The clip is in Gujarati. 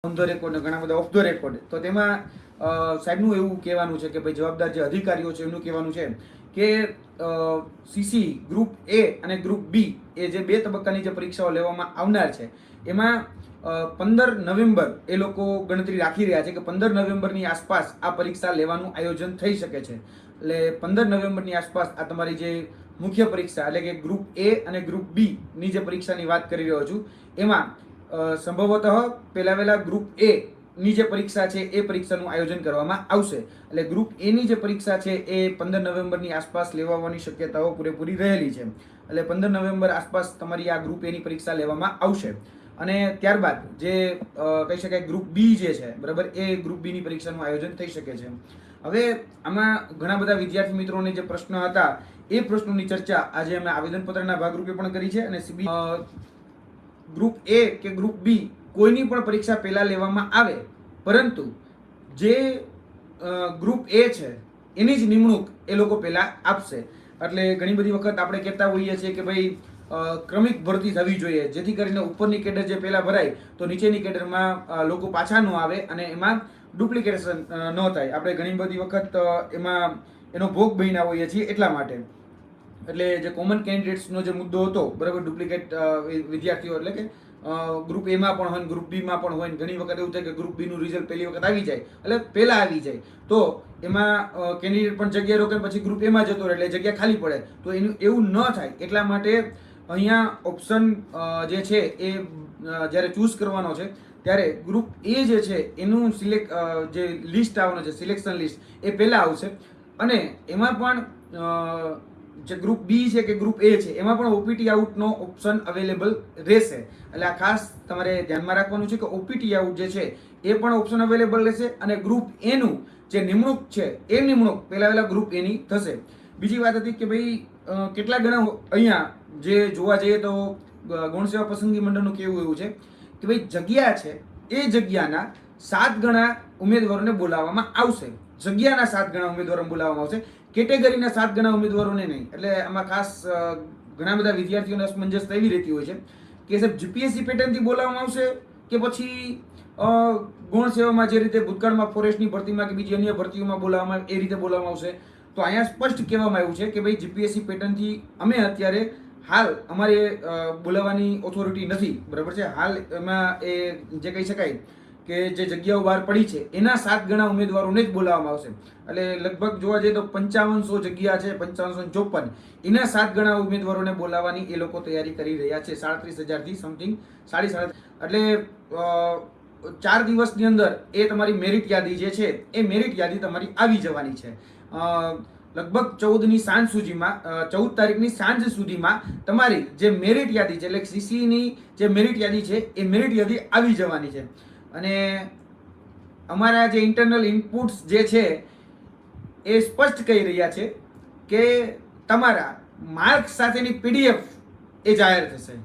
ઓન ધ રેકોર્ડ ને ઘણા બધા ઓફ ધ રેકોર્ડ. તો તેમાં સાહેબનું એવું કહેવાનું છે કે ભાઈ જવાબદાર જે અધિકારીઓ છે એમનું કહેવાનું છે કે સીસી ગ્રુપ એ અને ગ્રુપ બી એ જે 2 તબક્કાની જે પરીક્ષાઓ લેવામાં આવનાર છે એમાં 15 નવેમ્બર એ લોકો ગણતરી રાખી રહ્યા છે કે 15 નવેમ્બરની આસપાસ આ પરીક્ષા લેવાનું આયોજન થઈ શકે છે. એટલે 15 નવેમ્બરની આસપાસ આ તમારી જે મુખ્ય પરીક્ષા એટલે કે ગ્રુપ એ અને ગ્રુપ બી ની જે પરીક્ષાની વાત કરી રહ્યો છું એમાં સંભવતઃ પહેલા ગ્રુપ એ ની જે પરીક્ષા છે એ પરીક્ષાનું આયોજન કરવામાં આવશે. એટલે ગ્રુપ એ ની જે પરીક્ષા છે એ 15 નવેમ્બરની આસપાસ લેવાની શક્યતાઓ પૂરેપૂરી રહેલી છે. એટલે 15 નવેમ્બર આસપાસ તમારી આ ગ્રુપ એ ની પરીક્ષા લેવામાં આવશે. અને ત્યારબાદ જે કહી શકાય ગ્રુપ બી જે છે બરાબર એ ગ્રુપ બી ની પરીક્ષાનું આયોજન થઈ શકે છે. હવે આમાં ઘણા બધા વિદ્યાર્થી મિત્રોને જે પ્રશ્ન હતા એ પ્રશ્નોની ચર્ચા આજે અમે આવેદનપત્રના ભાગરૂપે પણ કરી છે. અને ગ્રુપ એ કે ગ્રુપ બી કોઈની પણ પરીક્ષા પહેલા લેવામાં આવે પરંતુ જે ગ્રુપ એ છે એની જ નિમણૂક એ લોકો પહેલા આપશે. એટલે ઘણી બધી વખત આપણે કહેતા હોઈએ છીએ કે ભાઈ ક્રમિક ભરતી થવી જોઈએ જેથી કરીને ઉપરની કેડર જે પહેલા ભરાય તો નીચેની કેડરમાં લોકો પાછા ન આવે અને એમાં ડુપ્લિકેશન ન થાય. આપણે ઘણી બધી વખત એમાં એનો ભોગ બન્યા હોઈએ છીએ એટલા માટે. એટલે જે કોમન કેન્ડિડેટ્સનો જે મુદ્દો હતો બરાબર ડુપ્લિકેટ વિદ્યાર્થીઓ એટલે કે ગ્રુપ એમાં પણ હોય ગ્રુપ બીમાં પણ હોય ઘણી વખત એવું થાય કે ગ્રુપ બીનું રિઝલ્ટ પહેલી વખત આવી જાય એટલે પહેલા આવી જાય તો એમાં કેન્ડિડેટ પણ જગ્યા રોકે પછી ગ્રુપ એમાં જતો રહે એટલે જગ્યા ખાલી પડે. તો એનું એવું ન થાય એટલા માટે અહીંયા ઓપ્શન જે છે એ જ્યારે ચૂઝ કરવાનો છે ત્યારે ગ્રુપ એ જે છે એનું જે લિસ્ટ આવવાનું છે સિલેક્શન લિસ્ટ એ પહેલા આવશે. અને એમાં પણ જે ગ્રુપ બી છે કે ગ્રુપ એ છે એમાં પણ ઓપીટી આઉટનો ઓપ્શન અવેલેબલ રહેશે. એટલે આ ખાસ તમારે ધ્યાનમાં રાખવાનું છે કે ઓપીટી આઉટ જે છે એ પણ ઓપ્શન અવેલેબલ રહેશે. અને ગ્રુપ એનું જે નિમણૂક છે એ નિમણૂક પહેલા ગ્રુપ એની થશે. બીજી વાત હતી કે ભાઈ કેટલા ગણા અહીંયા જે જોવા જઈએ તો ગૌણ સેવા પસંદગી મંડળનું કેવું એવું છે કે ભાઈ જગ્યા છે એ જગ્યાના 7 ગણા ઉમેદવારોને બોલાવવામાં આવશે. જગ્યાના 7 ગણા ઉમેદવારોને બોલાવવામાં આવશે, કેટેગરીના 7 ગણા ઉમેદવારોને નહીં. એટલે આમાં ખાસ ઘણા બધા વિદ્યાર્થીઓને અસમંજસતા એવી રહેતી હોય છે કે સાહેબ જીપીએસસી પેટર્નથી બોલાવવામાં આવશે કે પછી ગૌણ સેવામાં જે રીતે ભૂતકાળમાં ફોરેસ્ટની ભરતીમાં કે બીજી અન્ય ભરતીઓમાં બોલાવવામાં એ રીતે બોલાવવામાં આવશે. તો અહીંયા સ્પષ્ટ કહેવામાં આવ્યું છે કે ભાઈ જીપીએસસી પેટર્નથી અમે અત્યારે હાલ અમારે બોલાવવાની ઓથોરિટી નથી બરાબર છે. હાલ એમાં એ જે કહી શકાય કે જે જગ્યાઓ બહાર પડી છે એના 7 ગણા ઉમેદવારોને જ બોલાવવામાં આવશે. એટલે લગભગ જોવા જઈએ તો 5500 જગ્યા છે 5554 એના 7 ગણા ઉમેદવારોને બોલાવવાની એ લોકો તૈયારી કરી રહ્યા છે. 37,000 થી સમથિંગ 37,500. એટલે 4 દિવસની અંદર એ તમારી મેરિટ યાદી જે છે એ મેરિટ યાદી તમારી આવી જવાની છે. લગભગ 14ની સાંજ સુધીમાં 14 તારીખની સાંજ સુધીમાં તમારી જે મેરિટ યાદી છે એટલે સીસીની જે મેરિટ યાદી છે એ મેરિટ યાદી આવી જવાની છે. અને અમારા જે ઇન્ટરનલ ઇનપુટ્સ જે છે એ સ્પષ્ટ કહી રહ્યા છે કે તમારા માર્ક્સ સાથેની પીડીએફ એ જાહેર થશે.